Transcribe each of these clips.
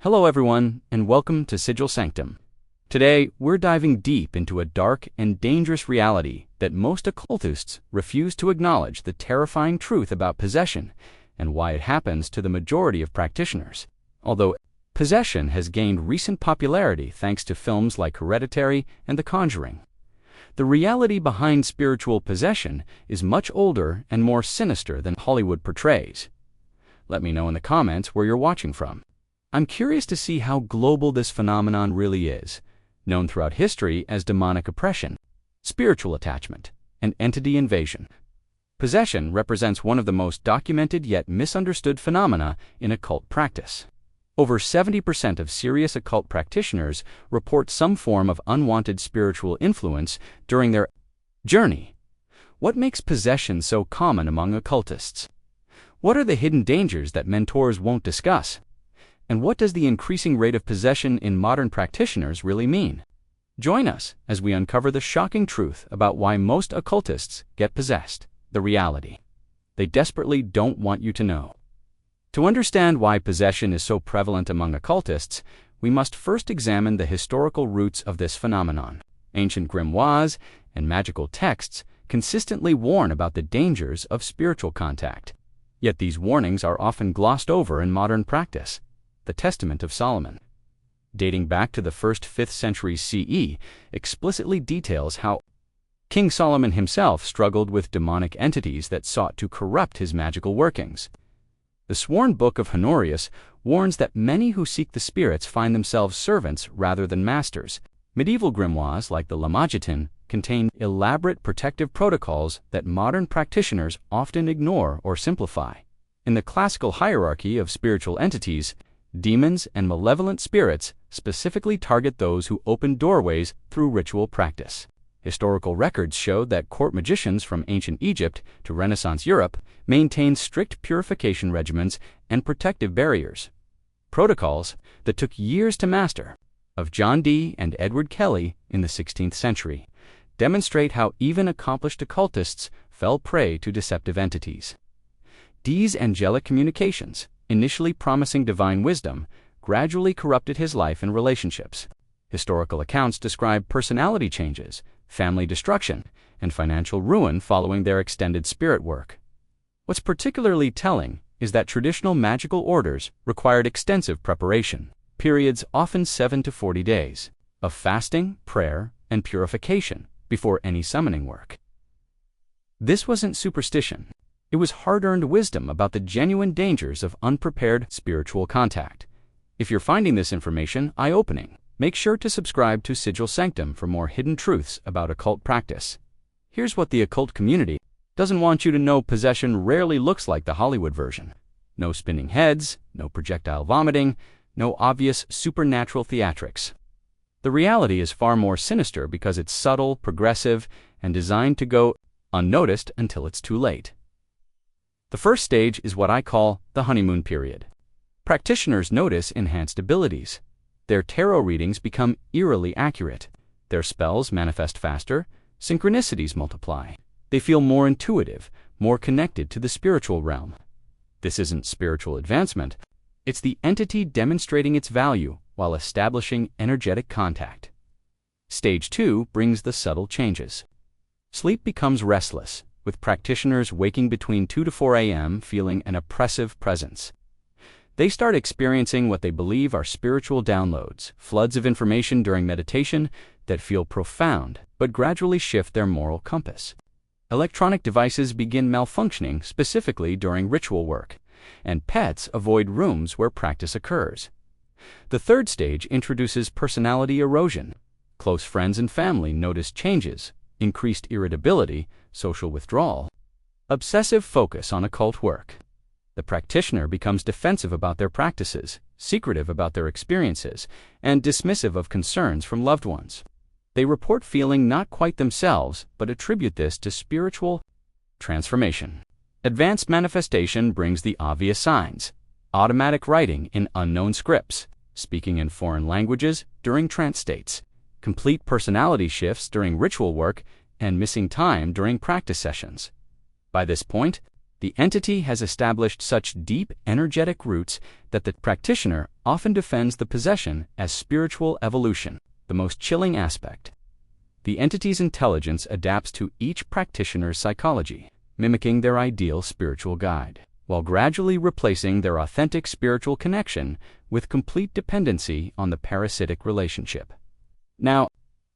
Hello everyone, and welcome to Sigil Sanctum. Today, we're diving deep into a dark and dangerous reality that most occultists refuse to acknowledge: the terrifying truth about possession and why it happens to the majority of practitioners. Although possession has gained recent popularity thanks to films like Hereditary and The Conjuring, the reality behind spiritual possession is much older and more sinister than Hollywood portrays. Let me know in the comments where you're watching from. I'm curious to see how global this phenomenon really is, known throughout history as demonic oppression, spiritual attachment, and entity invasion. Possession represents one of the most documented yet misunderstood phenomena in occult practice. Over 70% of serious occult practitioners report some form of unwanted spiritual influence during their journey. What makes possession so common among occultists? What are the hidden dangers that mentors won't discuss? And what does the increasing rate of possession in modern practitioners really mean? Join us as we uncover the shocking truth about why most occultists get possessed, the reality they desperately don't want you to know. To understand why possession is so prevalent among occultists, we must first examine the historical roots of this phenomenon. Ancient grimoires and magical texts consistently warn about the dangers of spiritual contact. Yet these warnings are often glossed over in modern practice. The Testament of Solomon, dating back to the 1st–5th centuries CE, explicitly details how King Solomon himself struggled with demonic entities that sought to corrupt his magical workings. The Sworn Book of Honorius warns that many who seek the spirits find themselves servants rather than masters. Medieval grimoires like the levitating contain elaborate protective protocols that modern practitioners often ignore or simplify. In the classical hierarchy of spiritual entities, demons and malevolent spirits specifically target those who open doorways through ritual practice. Historical records show that court magicians from ancient Egypt to Renaissance Europe maintained strict purification regimens and protective barriers. Protocols that took years to master, of John Dee and Edward Kelley in the 16th century, demonstrate how even accomplished occultists fell prey to deceptive entities. Dee's angelic communications, initially promising divine wisdom, gradually corrupted his life and relationships. Historical accounts describe personality changes, family destruction, and financial ruin following their extended spirit work. What's particularly telling is that traditional magical orders required extensive preparation, periods often 7 to 40 days, of fasting, prayer, and purification before any summoning work. This wasn't superstition. It was hard-earned wisdom about the genuine dangers of unprepared spiritual contact. If you're finding this information eye-opening, make sure to subscribe to Sigil Sanctum for more hidden truths about occult practice. Here's what the occult community doesn't want you to know: possession rarely looks like the Hollywood version. No spinning heads, no projectile vomiting, no obvious supernatural theatrics. The reality is far more sinister because it's subtle, progressive, and designed to go unnoticed until it's too late. The first stage is what I call the honeymoon period. Practitioners notice enhanced abilities. Their tarot readings become eerily accurate. Their spells manifest faster. Synchronicities multiply. They feel more intuitive, more connected to the spiritual realm. This isn't spiritual advancement. It's the entity demonstrating its value while establishing energetic contact. Stage 2 brings the subtle changes. Sleep becomes restless, with practitioners waking between 2 to 4 a.m. feeling an oppressive presence. They start experiencing what they believe are spiritual downloads, floods of information during meditation that feel profound but gradually shift their moral compass. Electronic devices begin malfunctioning, specifically during ritual work, and pets avoid rooms where practice occurs. The third stage introduces personality erosion. Close friends and family notice changes: increased irritability, social withdrawal, obsessive focus on occult work. The practitioner becomes defensive about their practices, secretive about their experiences, and dismissive of concerns from loved ones. They report feeling not quite themselves, but attribute this to spiritual transformation. Advanced manifestation brings the obvious signs: automatic writing in unknown scripts, speaking in foreign languages during trance states, complete personality shifts during ritual work, and missing time during practice sessions. By this point, The entity has established such deep energetic roots that the practitioner often defends the possession as spiritual evolution, the most chilling aspect. The entity's intelligence adapts to each practitioner's psychology, mimicking their ideal spiritual guide, while gradually replacing their authentic spiritual connection with complete dependency on the parasitic relationship. Now,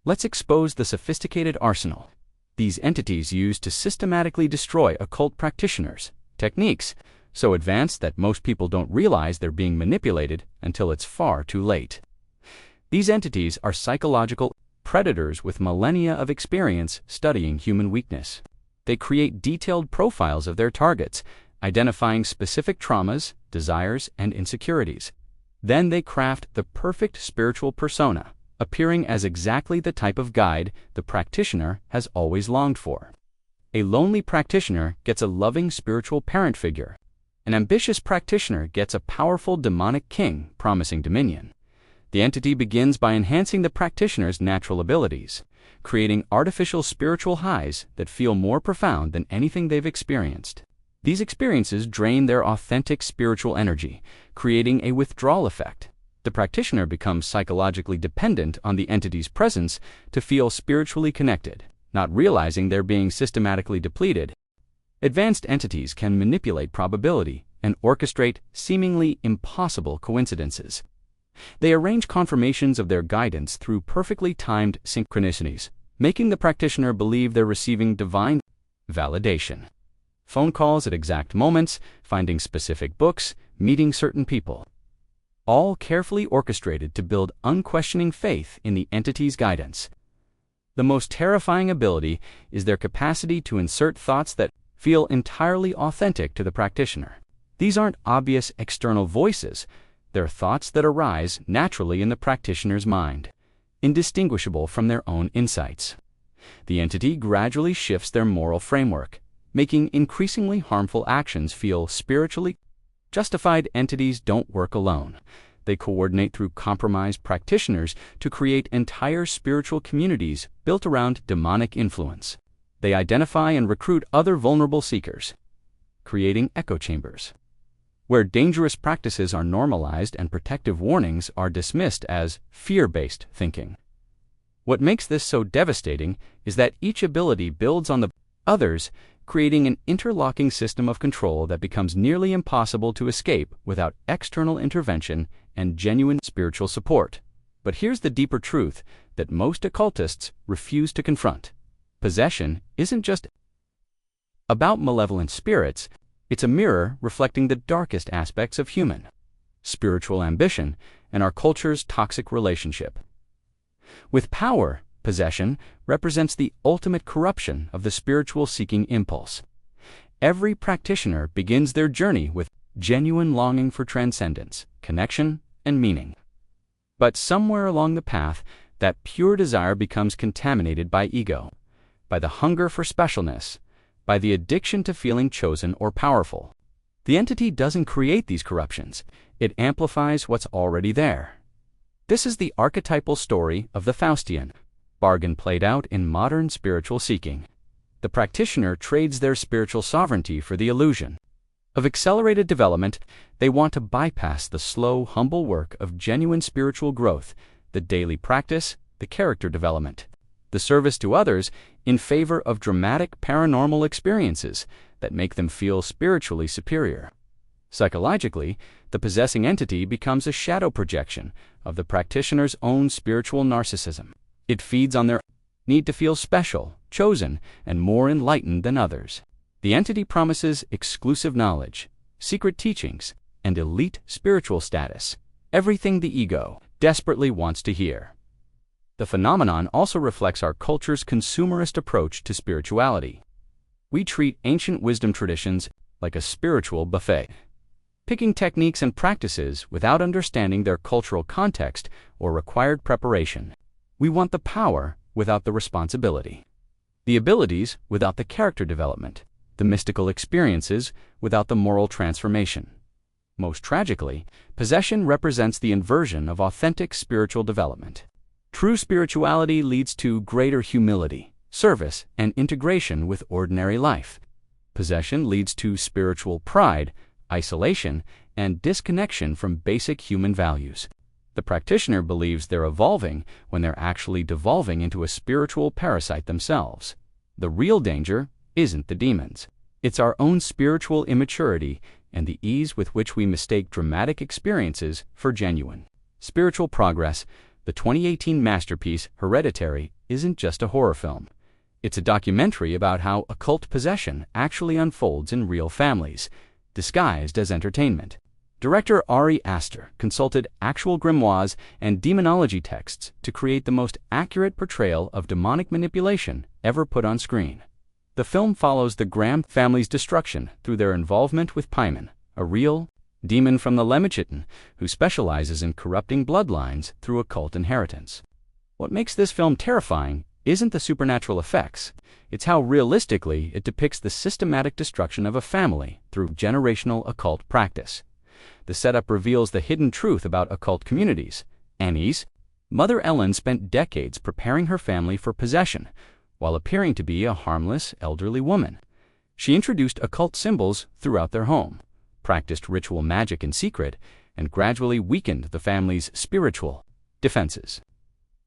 let's expose the sophisticated arsenal these entities use to systematically destroy occult practitioners, techniques so advanced that most people don't realize they're being manipulated until it's far too late. These entities are psychological predators with millennia of experience studying human weakness. They create detailed profiles of their targets, identifying specific traumas, desires, and insecurities. Then they craft the perfect spiritual persona, appearing as exactly the type of guide the practitioner has always longed for. A lonely practitioner gets a loving spiritual parent figure. An ambitious practitioner gets a powerful demonic king promising dominion. The entity begins by enhancing the practitioner's natural abilities, creating artificial spiritual highs that feel more profound than anything they've experienced. These experiences drain their authentic spiritual energy, creating a withdrawal effect. The practitioner becomes psychologically dependent on the entity's presence to feel spiritually connected, not realizing they're being systematically depleted. Advanced entities can manipulate probability and orchestrate seemingly impossible coincidences. They arrange confirmations of their guidance through perfectly timed synchronicities, making the practitioner believe they're receiving divine validation. Phone calls at exact moments, finding specific books, meeting certain people. All carefully orchestrated to build unquestioning faith in the entity's guidance. The most terrifying ability is their capacity to insert thoughts that feel entirely authentic to the practitioner. These aren't obvious external voices, they're thoughts that arise naturally in the practitioner's mind, indistinguishable from their own insights. The entity gradually shifts their moral framework, making increasingly harmful actions feel spiritually justified. Entities don't work alone. They coordinate through compromised practitioners to create entire spiritual communities built around demonic influence. They identify and recruit other vulnerable seekers, creating echo chambers, where dangerous practices are normalized and protective warnings are dismissed as fear-based thinking. What makes this so devastating is that each ability builds on the others, creating an interlocking system of control that becomes nearly impossible to escape without external intervention and genuine spiritual support. But here's the deeper truth that most occultists refuse to confront. Possession isn't just about malevolent spirits, it's a mirror reflecting the darkest aspects of human, spiritual ambition, and our culture's toxic relationship. With power, possession represents the ultimate corruption of the spiritual seeking impulse. Every practitioner begins their journey with genuine longing for transcendence, connection, and meaning. But somewhere along the path, that pure desire becomes contaminated by ego, by the hunger for specialness, by the addiction to feeling chosen or powerful. The entity doesn't create these corruptions, it amplifies what's already there. This is the archetypal story of the Faustian bargain played out in modern spiritual seeking. The practitioner trades their spiritual sovereignty for the illusion of accelerated development. They want to bypass the slow, humble work of genuine spiritual growth, the daily practice, the character development, the service to others, in favor of dramatic paranormal experiences that make them feel spiritually superior. Psychologically, the possessing entity becomes a shadow projection of the practitioner's own spiritual narcissism. It feeds on their need to feel special, chosen, and more enlightened than others. The entity promises exclusive knowledge, secret teachings, and elite spiritual status, everything the ego desperately wants to hear. The phenomenon also reflects our culture's consumerist approach to spirituality. We treat ancient wisdom traditions like a spiritual buffet, picking techniques and practices without understanding their cultural context or required preparation. We want the power without the responsibility, the abilities without the character development, the mystical experiences without the moral transformation. Most tragically, possession represents the inversion of authentic spiritual development. True spirituality leads to greater humility, service, and integration with ordinary life. Possession leads to spiritual pride, isolation, and disconnection from basic human values. The practitioner believes they're evolving when they're actually devolving into a spiritual parasite themselves. The real danger isn't the demons. It's our own spiritual immaturity and the ease with which we mistake dramatic experiences for genuine. Spiritual Progress, the 2018 masterpiece Hereditary, isn't just a horror film. It's a documentary about how occult possession actually unfolds in real families, disguised as entertainment. Director Ari Aster consulted actual grimoires and demonology texts to create the most accurate portrayal of demonic manipulation ever put on screen. The film follows the Graham family's destruction through their involvement with Paimon, a real demon from the Levitating who specializes in corrupting bloodlines through occult inheritance. What makes this film terrifying isn't the supernatural effects, it's how realistically it depicts the systematic destruction of a family through generational occult practice. The setup reveals the hidden truth about occult communities. Annie's mother Ellen spent decades preparing her family for possession, while appearing to be a harmless, elderly woman. She introduced occult symbols throughout their home, practiced ritual magic in secret, and gradually weakened the family's spiritual defenses.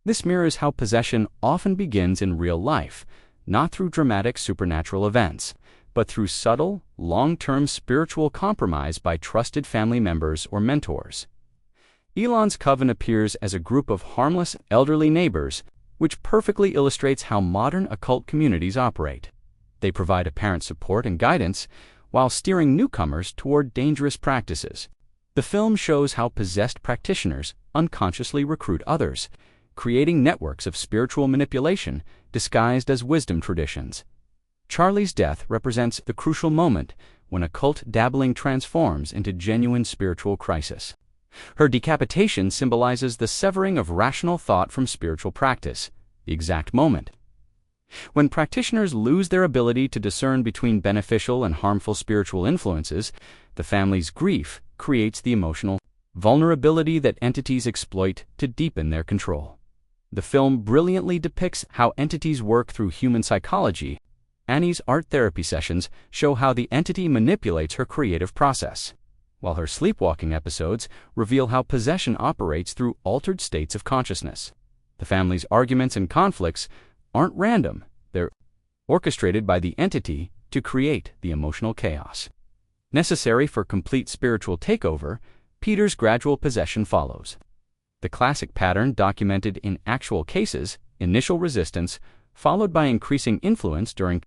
This mirrors how possession often begins in real life, not through dramatic supernatural events, but through subtle, long-term spiritual compromise by trusted family members or mentors. Elon's coven appears as a group of harmless, elderly neighbors, which perfectly illustrates how modern occult communities operate. They provide apparent support and guidance, while steering newcomers toward dangerous practices. The film shows how possessed practitioners unconsciously recruit others, creating networks of spiritual manipulation disguised as wisdom traditions. Charlie's death represents the crucial moment when occult dabbling transforms into genuine spiritual crisis. Her decapitation symbolizes the severing of rational thought from spiritual practice, the exact moment when practitioners lose their ability to discern between beneficial and harmful spiritual influences. The family's grief creates the emotional vulnerability that entities exploit to deepen their control. The film brilliantly depicts how entities work through human psychology. Annie's art therapy sessions show how the entity manipulates her creative process, while her sleepwalking episodes reveal how possession operates through altered states of consciousness. The family's arguments and conflicts aren't random, they're orchestrated by the entity to create the emotional chaos necessary for complete spiritual takeover. Peter's gradual possession follows the classic pattern documented in actual cases: initial resistance, followed by increasing influence during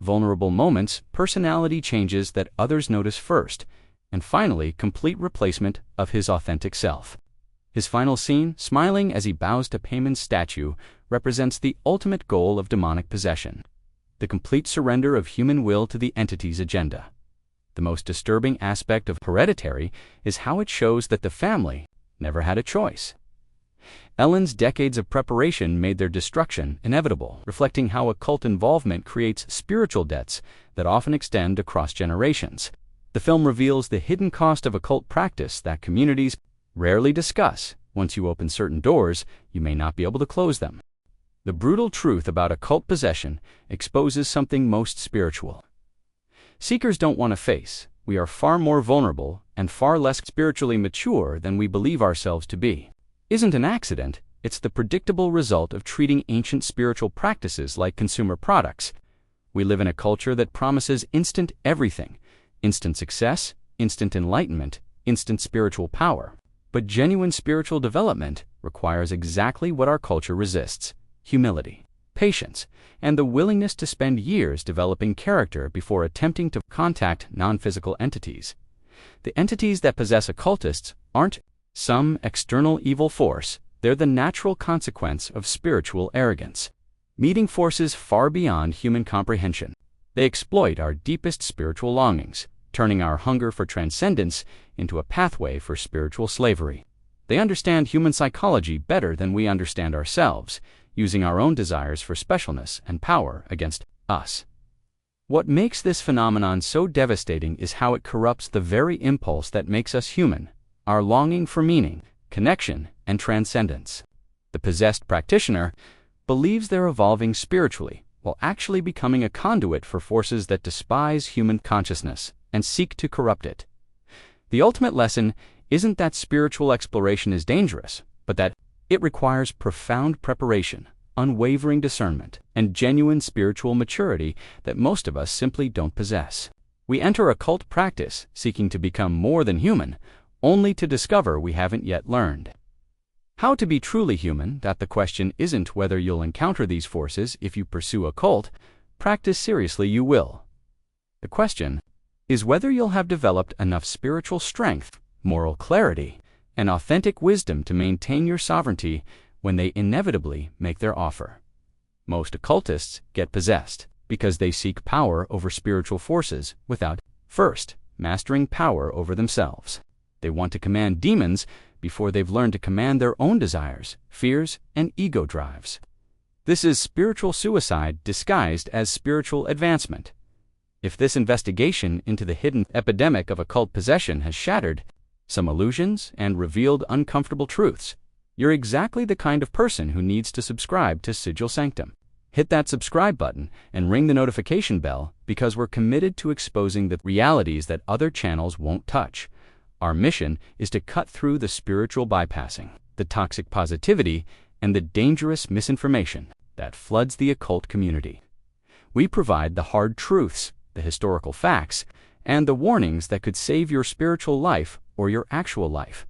vulnerable moments, personality changes that others notice first, and finally complete replacement of his authentic self. His final scene, smiling as he bows to Paimon's statue, represents the ultimate goal of demonic possession: the complete surrender of human will to the entity's agenda. The most disturbing aspect of Hereditary is how it shows that the family never had a choice. Ellen's decades of preparation made their destruction inevitable, reflecting how occult involvement creates spiritual debts that often extend across generations. The film reveals the hidden cost of occult practice that communities rarely discuss. Once you open certain doors, you may not be able to close them. The brutal truth about occult possession exposes something most spiritual. Seekers don't want to face. We are far more vulnerable and far less spiritually mature than we believe ourselves to be. Isn't an accident, it's the predictable result of treating ancient spiritual practices like consumer products. We live in a culture that promises instant everything: instant success, instant enlightenment, instant spiritual power. But genuine spiritual development requires exactly what our culture resists: humility, patience, and the willingness to spend years developing character before attempting to contact non-physical entities. The entities that possess occultists aren't some external evil force, they're the natural consequence of spiritual arrogance, meeting forces far beyond human comprehension. They exploit our deepest spiritual longings, turning our hunger for transcendence into a pathway for spiritual slavery. They understand human psychology better than we understand ourselves, using our own desires for specialness and power against us. What makes this phenomenon so devastating is how it corrupts the very impulse that makes us human: our longing for meaning, connection, and transcendence. The possessed practitioner believes they're evolving spiritually, while actually becoming a conduit for forces that despise human consciousness and seek to corrupt it. The ultimate lesson isn't that spiritual exploration is dangerous, but that it requires profound preparation, unwavering discernment, and genuine spiritual maturity that most of us simply don't possess. We enter occult practice seeking to become more than human, only to discover we haven't yet learned how to be truly human. That the question isn't whether you'll encounter these forces if you pursue occult practice seriously. You will. The question is whether you'll have developed enough spiritual strength, moral clarity, and authentic wisdom to maintain your sovereignty when they inevitably make their offer. Most occultists get possessed because they seek power over spiritual forces without first mastering power over themselves. They want to command demons before they've learned to command their own desires, fears, and ego drives. This is spiritual suicide disguised as spiritual advancement. If this investigation into the hidden epidemic of occult possession has shattered some illusions and revealed uncomfortable truths, you're exactly the kind of person who needs to subscribe to Sigil Sanctum. Hit that subscribe button and ring the notification bell, because we're committed to exposing the realities that other channels won't touch. Our mission is to cut through the spiritual bypassing, the toxic positivity, and the dangerous misinformation that floods the occult community. We provide the hard truths, the historical facts, and the warnings that could save your spiritual life or your actual life.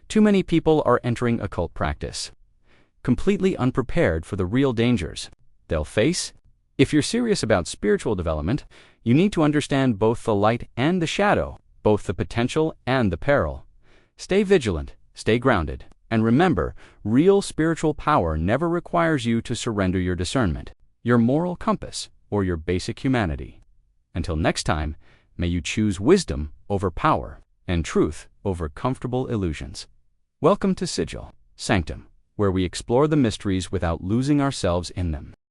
Too many people are entering occult practice completely unprepared for the real dangers they'll face. If you're serious about spiritual development, you need to understand both the light and the shadow, both the potential and the peril. Stay vigilant, stay grounded, and remember, real spiritual power never requires you to surrender your discernment, your moral compass, or your basic humanity. Until next time, may you choose wisdom over power and truth over comfortable illusions. Welcome to Sigil Sanctum, where we explore the mysteries without losing ourselves in them.